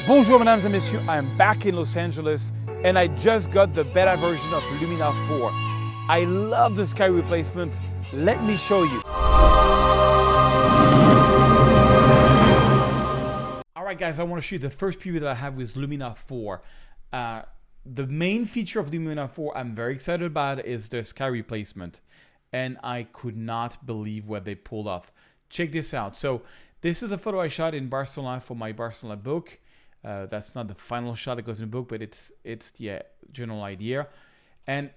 Bonjour mesdames et messieurs, I am back in Los Angeles and I just got the beta version of Luminar 4. I love the sky replacement. Let me show you. Alright guys, I want to show you the first preview that I have with Luminar 4. The main feature of Luminar 4 I'm very excited about is the sky replacement. And I could not believe what they pulled off. Check this out. So this is a photo I shot in Barcelona for my Barcelona book. That's not the final shot that goes in the book, but it's the general idea. And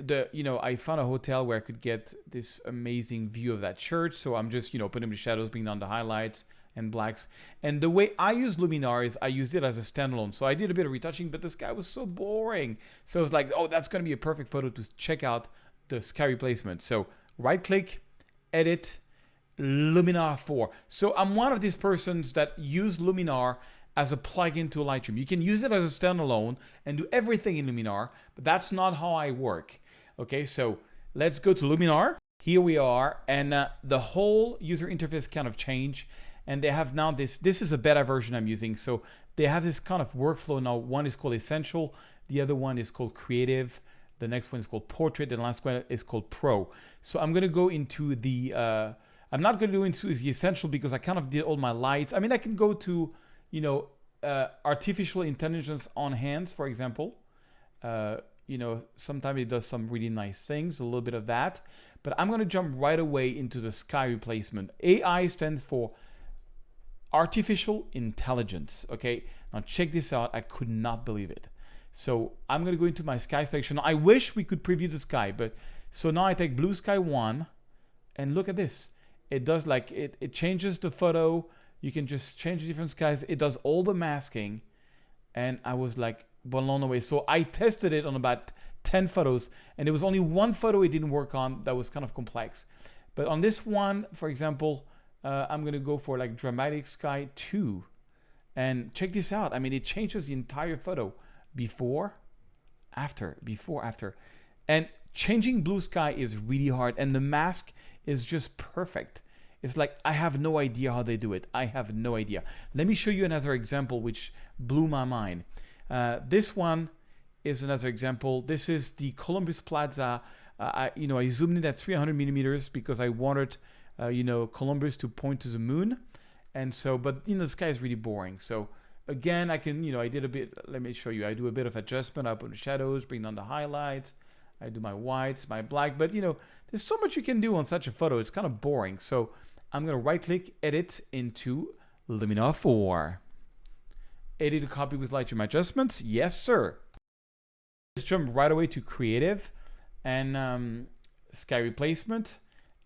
I found a hotel where I could get this amazing view of that church. So I'm just, putting the shadows, bringing down the highlights and blacks. And the way I use Luminar is I used it as a standalone. So I did a bit of retouching, but the sky was so boring. So I was like, oh, that's going to be a perfect photo to check out the sky replacement. So right click, edit, Luminar 4. So I'm one of these persons that use Luminar as a plugin to Lightroom. You can use it as a standalone and do everything in Luminar, but that's not how I work. Okay, so let's go to Luminar. Here we are, and the whole user interface kind of changed, and they have now this is a beta version I'm using, so they have this kind of workflow now. One is called Essential, the other one is called Creative, the next one is called Portrait, and the last one is called Pro. So I'm gonna go into the, I'm not gonna go into the Essential because I kind of did all my lights. I mean, I can go to, artificial intelligence on hands, for example. Sometimes it does some really nice things, a little bit of that. But I'm going to jump right away into the sky replacement. AI stands for artificial intelligence. Okay, now check this out. I could not believe it. So I'm going to go into my sky section. I wish we could preview the sky, but so now I take blue sky 1 and look at this. It does like it changes the photo. You can just change different skies. It does all the masking. And I was like blown away. So I tested it on about 10 photos. And there was only one photo it didn't work on that was kind of complex. But on this one, for example, I'm going to go for like dramatic sky 2. And check this out. I mean, it changes the entire photo. Before, after. And changing blue sky is really hard. And the mask is just perfect. It's like, I have no idea how they do it. I have no idea. Let me show you another example which blew my mind. This one is another example. This is the Columbus Plaza. I zoomed in at 300 millimeters because I wanted, Columbus to point to the moon. And so, but, the sky is really boring. So again, I can, I did a bit, let me show you. I do a bit of adjustment. I put the shadows, bring down the highlights. I do my whites, my black. But, there's so much you can do on such a photo. It's kind of boring. So I'm going to right click, edit into Luminar 4. Edit a copy with Lightroom adjustments. Yes, sir. Let's jump right away to creative and sky replacement.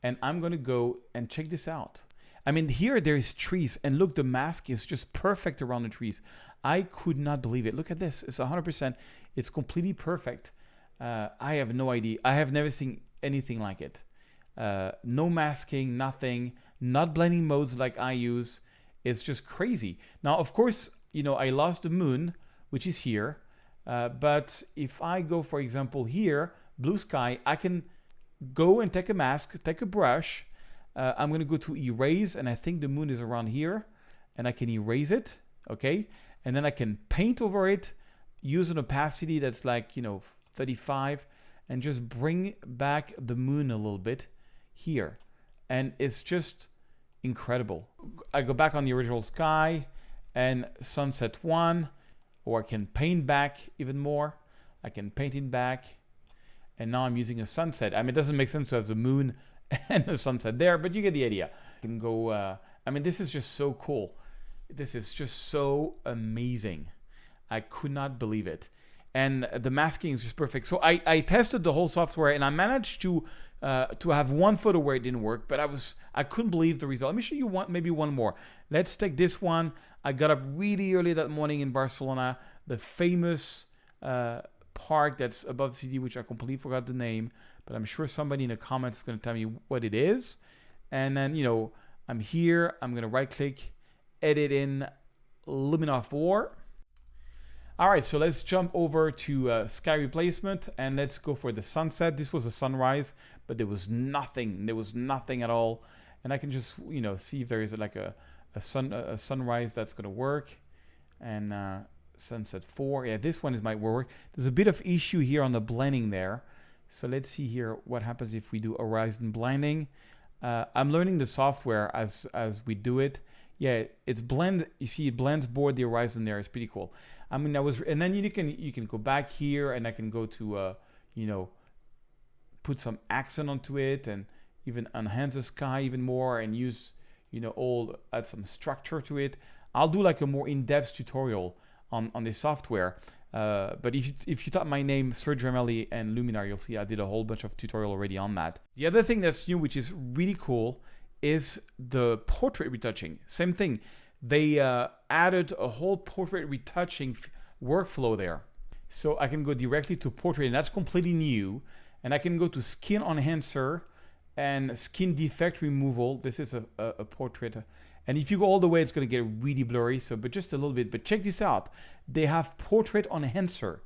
And I'm going to go and check this out. I mean, here there's trees and look, the mask is just perfect around the trees. I could not believe it. Look at this. It's 100%. It's completely perfect. I have no idea. I have never seen anything like it. No masking, nothing, not blending modes like I use. It's just crazy. Now, of course, I lost the moon, which is here. But if I go, for example, here, blue sky, I can go and take a mask, take a brush. I'm going to go to erase, and I think the moon is around here. And I can erase it, okay? And then I can paint over it, use an opacity that's like, 35, and just bring back the moon a little bit here. And it's just incredible. I go back on the original sky and sunset 1, or I can paint back even more. I can paint it back. And now I'm using a sunset. I mean, it doesn't make sense to have the moon and the sunset there, but you get the idea. I can go, this is just so cool. This is just so amazing. I could not believe it. And the masking is just perfect. So I tested the whole software and I managed to have one photo where it didn't work, but I couldn't believe the result. Let me show you maybe one more. Let's take this one. I got up really early that morning in Barcelona, the famous park that's above the city, which I completely forgot the name, but I'm sure somebody in the comments is going to tell me what it is. And then, I'm here. I'm going to right click, edit in Luminar 4. All right, so let's jump over to sky replacement and let's go for the sunset. This was a sunrise, but there was nothing. There was nothing at all. And I can just, see if there is like a sunrise that's going to work. And Sunset 4. Yeah, this one is my work. There's a bit of issue here on the blending there. So let's see here what happens if we do horizon blending. I'm learning the software as we do it. Yeah, it's blend. You see, it blends board the horizon there. It's pretty cool. I mean, and then you can go back here, and I can go to put some accent onto it, and even enhance the sky even more, and use add some structure to it. I'll do like a more in-depth tutorial on this software. But if you type my name, Serge Ramelli and Luminar, you'll see I did a whole bunch of tutorial already on that. The other thing that's new, which is really cool, is the portrait retouching. Same thing. They added a whole portrait retouching workflow there. So I can go directly to portrait, and that's completely new. And I can go to skin enhancer and skin defect removal. This is a portrait. And if you go all the way, it's going to get really blurry. So, but just a little bit. But check this out. They have portrait enhancer,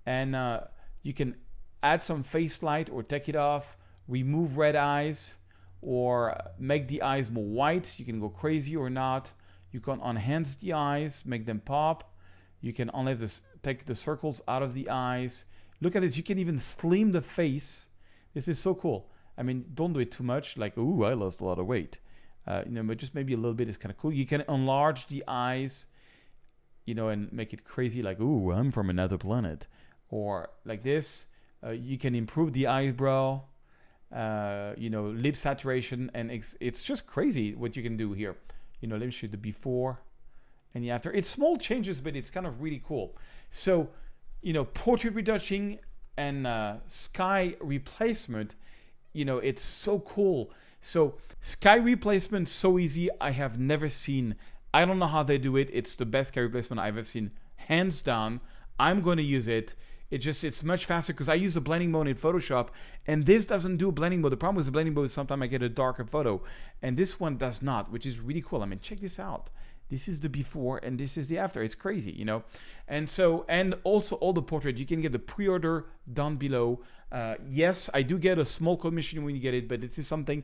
and you can add some face light or take it off, remove red eyes, or make the eyes more white. You can go crazy or not. You can enhance the eyes, make them pop. You can take the circles out of the eyes. Look at this. You can even slim the face. This is so cool. I mean, don't do it too much. Like, ooh, I lost a lot of weight. But just maybe a little bit is kind of cool. You can enlarge the eyes, and make it crazy, like, ooh, I'm from another planet. Or like this. You can improve the eyebrow, lip saturation, and it's just crazy what you can do here. Let me show you the before and the after. It's small changes, but it's kind of really cool. So, portrait retouching and sky replacement, it's so cool. So sky replacement, so easy. I have never seen. I don't know how they do it. It's the best sky replacement I've ever seen, hands down. I'm going to use it. It's much faster because I use the blending mode in Photoshop, and this doesn't do blending mode. The problem with the blending mode is sometimes I get a darker photo, and this one does not, which is really cool. I mean, check this out. This is the before and this is the after. It's crazy, and also all the portrait, you can get the pre-order down below. Yes, I do get a small commission when you get it, but this is something,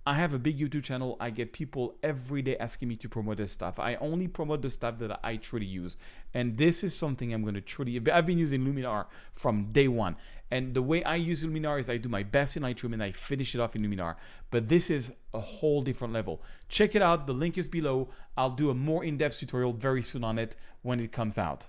I have a big YouTube channel. I get people every day asking me to promote this stuff. I only promote the stuff that I truly use. And this is something I'm going to truly, I've been using Luminar from day one. And the way I use Luminar is I do my best in Lightroom and I finish it off in Luminar. But this is a whole different level. Check it out. The link is below. I'll do a more in-depth tutorial very soon on it when it comes out.